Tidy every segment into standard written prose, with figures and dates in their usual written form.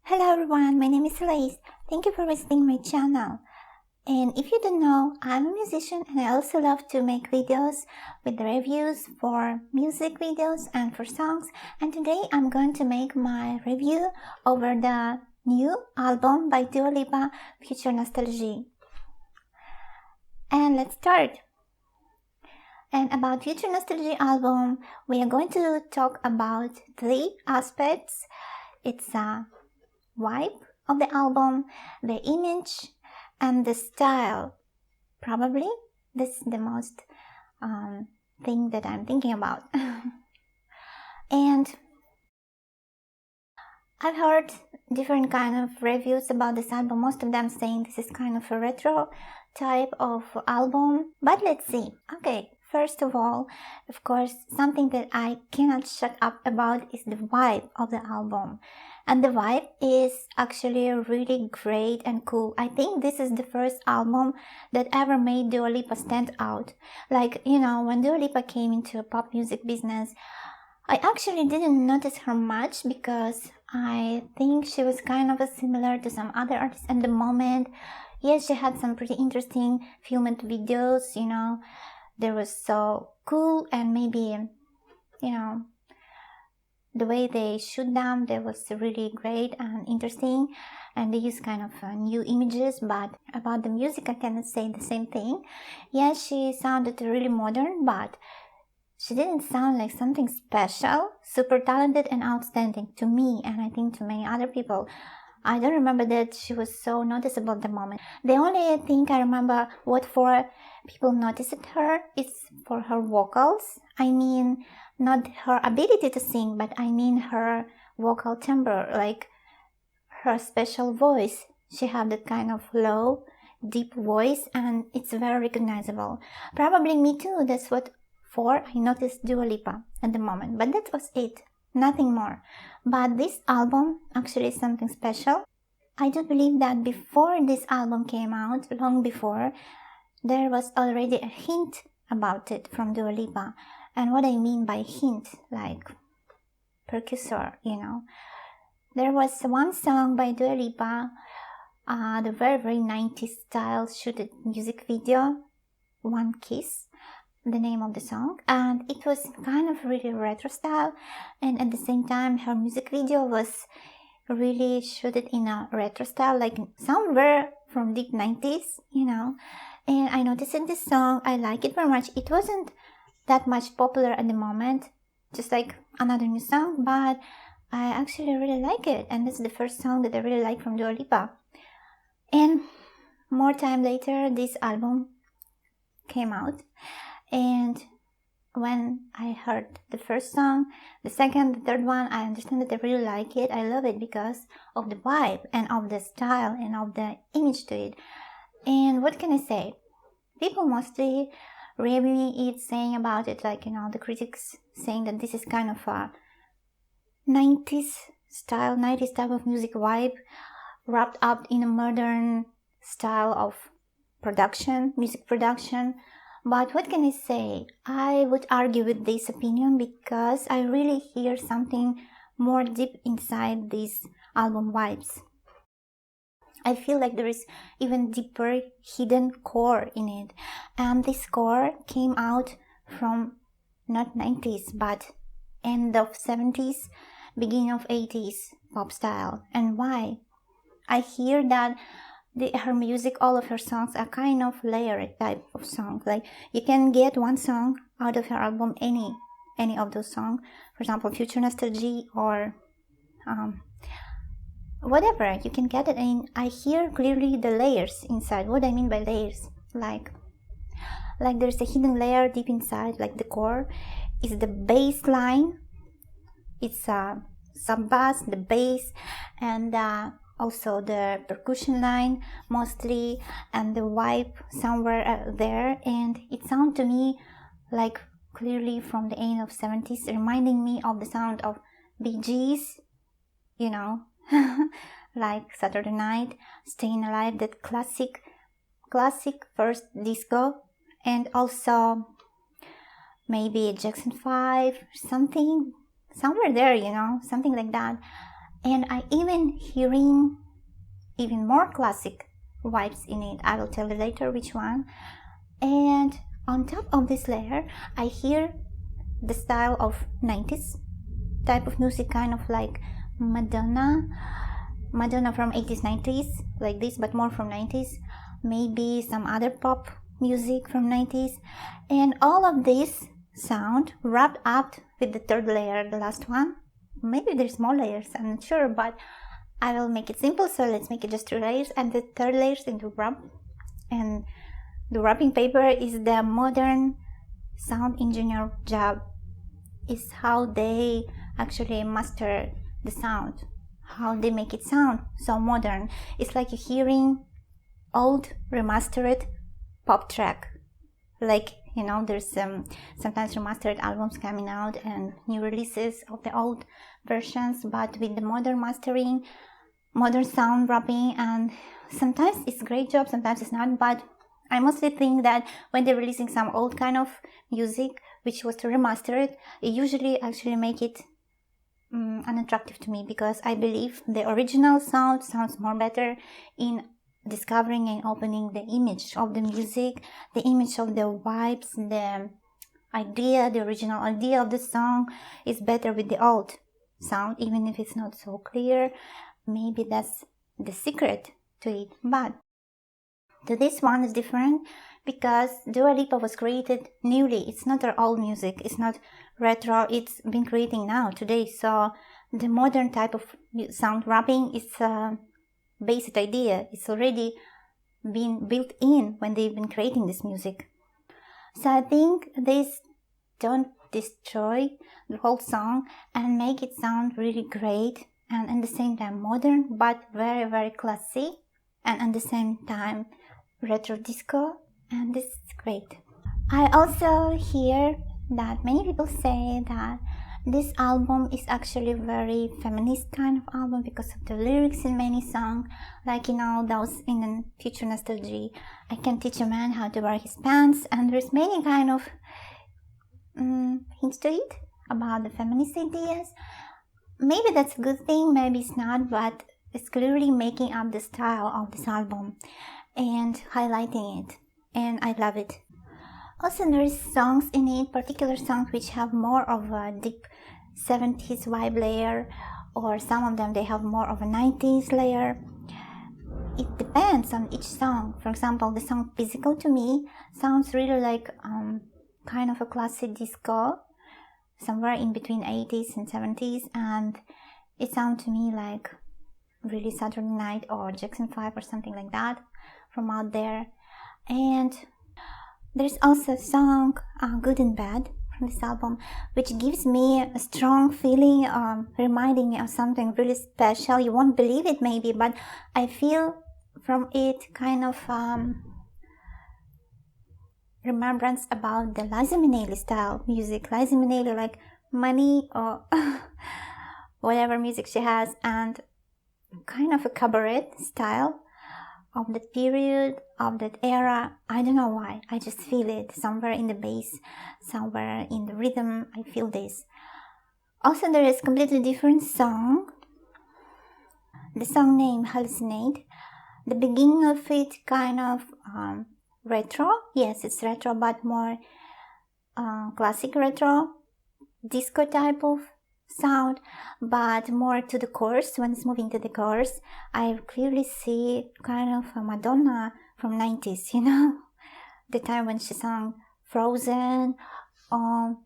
Hello everyone, my name is Elise. Thank you for visiting my channel. And if you don't know, I'm a musician and I also love to make videos with reviews for music videos and for songs. And today I'm going to make my review over the new album by Lipa, Future Nostalgie. And let's start. And about Future Nostalgie album, we are going to talk about three aspects. It's a vibe of the album, the image, and the style. Probably this is the most thing that I'm thinking about. And I've heard different kind of reviews about this album, most of them saying this is kind of a retro type of album, but let's see. Okay, first of all, of course, something that I cannot shut up about is the vibe of the album. And the vibe is actually really great and cool. I think this is the first album that ever made Dua Lipa stand out. Like, you know, when Dua Lipa came into pop music business, I actually didn't notice her much because I think she was kind of similar to some other artists at the moment. Yes, she had some pretty interesting filmed videos, you know. They were so cool, and maybe, you know, the way they shoot them, that was really great and interesting, and they use kind of new images. But about the music, I cannot say the same thing. Yes, she sounded really modern, but she didn't sound like something special, super talented and outstanding to me, and I think to many other people. I don't remember that she was so noticeable at the moment. The only thing I remember what for people noticed her is for her vocals. I mean, not her ability to sing, but I mean her vocal timbre, like her special voice. She had that kind of low, deep voice, and it's very recognizable. Probably me too, that's what for I noticed Dua Lipa at the moment, but that was it, nothing more. But this album actually is something special. I do believe that before this album came out, long before, there was already a hint about it from Dua Lipa. And what I mean by hint, like precursor, you know. There was one song by Dua Lipa, the very 90s style shooted music video, One Kiss, the name of the song, and it was kind of really retro style, and at the same time her music video was really shooted in a retro style, like somewhere from deep 90s, you know. And I noticed in this song, I like it very much. It wasn't that much popular at the moment, just like another new song, but I actually really like it, and this is the first song that I really like from Dua Lipa. And more time later, this album came out, and when I heard the first song, the second, the third one, I understand that I really like it. I love it because of the vibe and of the style and of the image to it. And what can I say? People mostly reviewing it, saying about it, like, you know, the critics saying that this is kind of a 90s style of music vibe wrapped up in a modern style of production, music production. But what can I say? I would argue with this opinion because I really hear something more deep inside these album vibes. I feel like there is even deeper hidden core in it, and this core came out from not 90s but end of 70s, beginning of 80s pop style. And why? I hear that her music, all of her songs are kind of layered type of song. Like you can get one song out of her album, any of those songs. For example, Future Nostalgie or whatever, you can get it. And I hear clearly the layers inside. What I mean by layers, like there's a hidden layer deep inside, like the core is the bass line. It's a sub bass, the bass, and also the percussion line mostly, and the vibe somewhere there. And it sounds to me like clearly from the end of 70s, reminding me of the sound of Bee Gees, you know, like Saturday Night, Staying Alive, that classic first disco, and also maybe Jackson 5, something somewhere there, you know, something like that. and I even hearing even more classic vibes in it. I will tell you later which one. And on top of this layer, I hear the style of 90s type of music, kind of like Madonna from 80s, 90s, like this, but more from 90s. Maybe some other pop music from 90s. And all of this sound wrapped up with the third layer, the last one. Maybe there's more layers, I'm not sure, but I will make it simple, so let's make it just 2 layers, and the third layer is into wrap. And the wrapping paper is the modern sound engineer job, is how they actually master the sound, how they make it sound so modern. It's like you're hearing old remastered pop track, like, you know, there's sometimes remastered albums coming out and new releases of the old versions, but with the modern mastering, modern sound wrapping. And sometimes it's a great job, sometimes it's not, but I mostly think that when they're releasing some old kind of music which was remastered, it usually actually make it unattractive to me, because I believe the original sound sounds more better in discovering and opening the image of the music, the image of the vibes, the idea, the original idea of the song is better with the old sound, even if it's not so clear. Maybe that's the secret to it. But to this one is different, because Dua Lipa was created newly. It's not her old music, it's not retro, it's been creating now, today. So the modern type of sound wrapping is a basic idea. It's already been built in when they've been creating this music. So I think this don't destroy the whole song and make it sound really great, and at the same time modern, but very, very classy, and at the same time retro disco, and this is great. I also hear that many people say that this album is actually a very feminist kind of album because of the lyrics in many songs, like, you know, those in the Future Nostalgia, I can teach a man how to wear his pants, and there's many kind of hints to it about the feminist ideas. Maybe that's a good thing, maybe it's not, but it's clearly making up the style of this album and highlighting it, and I love it. Also, there is songs in it, particular songs which have more of a deep 70s vibe layer, or some of them they have more of a 90s layer. It depends on each song. For example, the song Physical to me sounds really like kind of a classic disco, somewhere in between 80s and 70s, and it sounds to me like really Saturday Night or Jackson 5 or something like that from out there. And there's also a song Good and Bad from this album, which gives me a strong feeling, reminding me of something really special. You won't believe it maybe, but I feel from it kind of remembrance about the Liza Minnelli style music. Liza Minnelli, like Money or whatever music she has, and kind of a cabaret style of that period, of that era. I don't know why, I just feel it somewhere in the bass, somewhere in the rhythm. I feel this. Also, there is a completely different song, the song name Hallucinate. The beginning of it kind of retro. Yes, it's retro, but more classic retro, disco type of sound, but more to the chorus. When it's moving to the chorus, I clearly see kind of a Madonna from 90s, you know, the time when she sang Frozen, or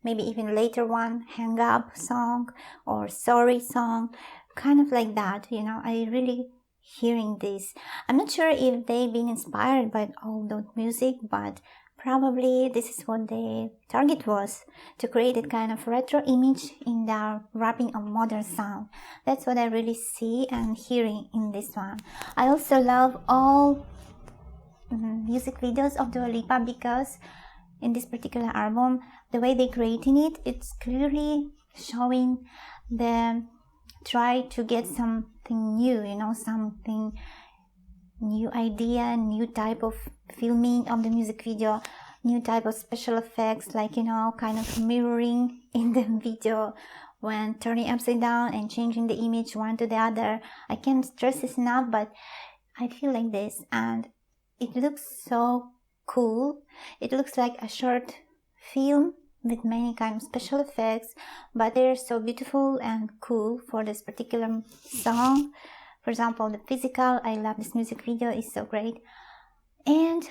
maybe even later one, Hang Up song or Sorry song, kind of like that, you know. I really hearing this. I'm not sure if they've been inspired by all that music, but probably this is what the target was, to create that kind of retro image in their wrapping of modern sound. That's what I really see and hearing in this one. I also love all music videos of Dua Lipa, because in this particular album, the way they creating it, it's clearly showing them try to get something new, you know, something new idea, new type of filming of the music video, new type of special effects, like, you know, kind of mirroring in the video when turning upside down and changing the image one to the other. I can't stress this enough, but I feel like this, and it looks so cool. It looks like a short film with many kind of special effects, but they're so beautiful and cool for this particular song. For example, the physical, I love this music video, is so great. And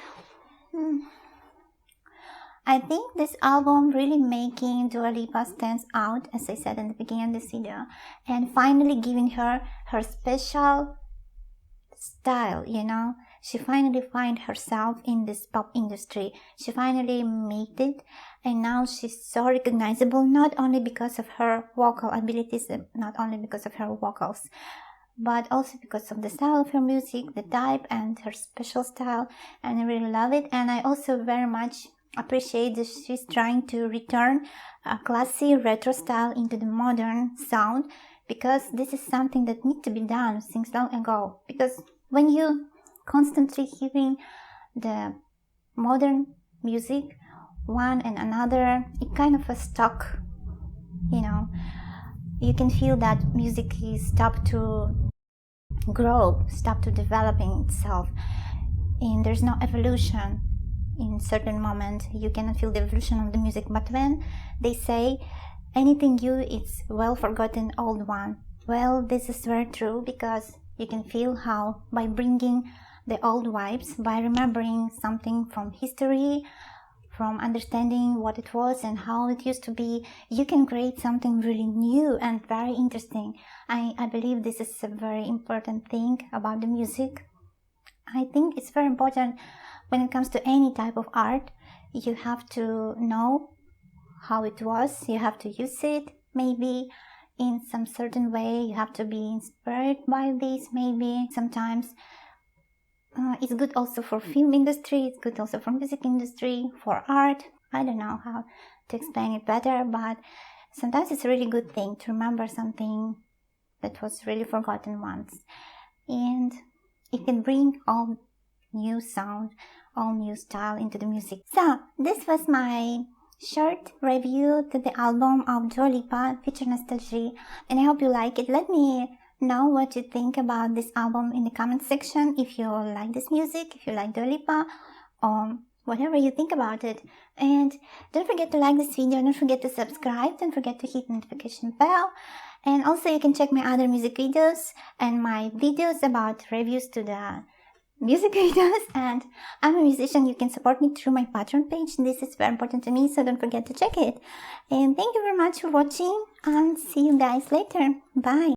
I think this album really making Dua Lipa stands out, as I said in the beginning of this video, and finally giving her her special style, you know. She finally find herself in this pop industry. She finally made it, and now she's so recognizable, not only because of her vocal abilities, not only because of her vocals, but also because of the style of her music, the type, and her special style. And I really love it. And I also very much appreciate that she's trying to return a classy retro style into the modern sound, because this is something that needs to be done since long ago. Because when you constantly hearing the modern music, one and another, it kind of a stuck, you know. You can feel that music is stopped to grow, stopped to developing itself, and there's no evolution. In certain moment you cannot feel the evolution of the music, but when they say anything new, it's well forgotten old one, well, this is very true, because you can feel how by bringing the old vibes, by remembering something from history, from understanding what it was and how it used to be, you can create something really new and very interesting. I believe this is a very important thing about the music. I think it's very important when it comes to any type of art. You have to know how it was, you have to use it maybe in some certain way, you have to be inspired by this maybe. Sometimes it's good also for film industry, it's good also for music industry, for art. I don't know how to explain it better, but sometimes it's a really good thing to remember something that was really forgotten once, and it can bring all new sound, all new style into the music. So this was my short review to the album of Dua Lipa, Future Nostalgia, and I hope you like it. Let me know what you think about this album in the comment section, if you like this music, if you like Dua Lipa, or whatever you think about it. And don't forget to like this video, don't forget to subscribe, don't forget to hit the notification bell. And also you can check my other music videos and my videos about reviews to the music videos. And I'm a musician, you can support me through my Patreon page. This is very important to me, so don't forget to check it. And thank you very much for watching, and see you guys later. Bye.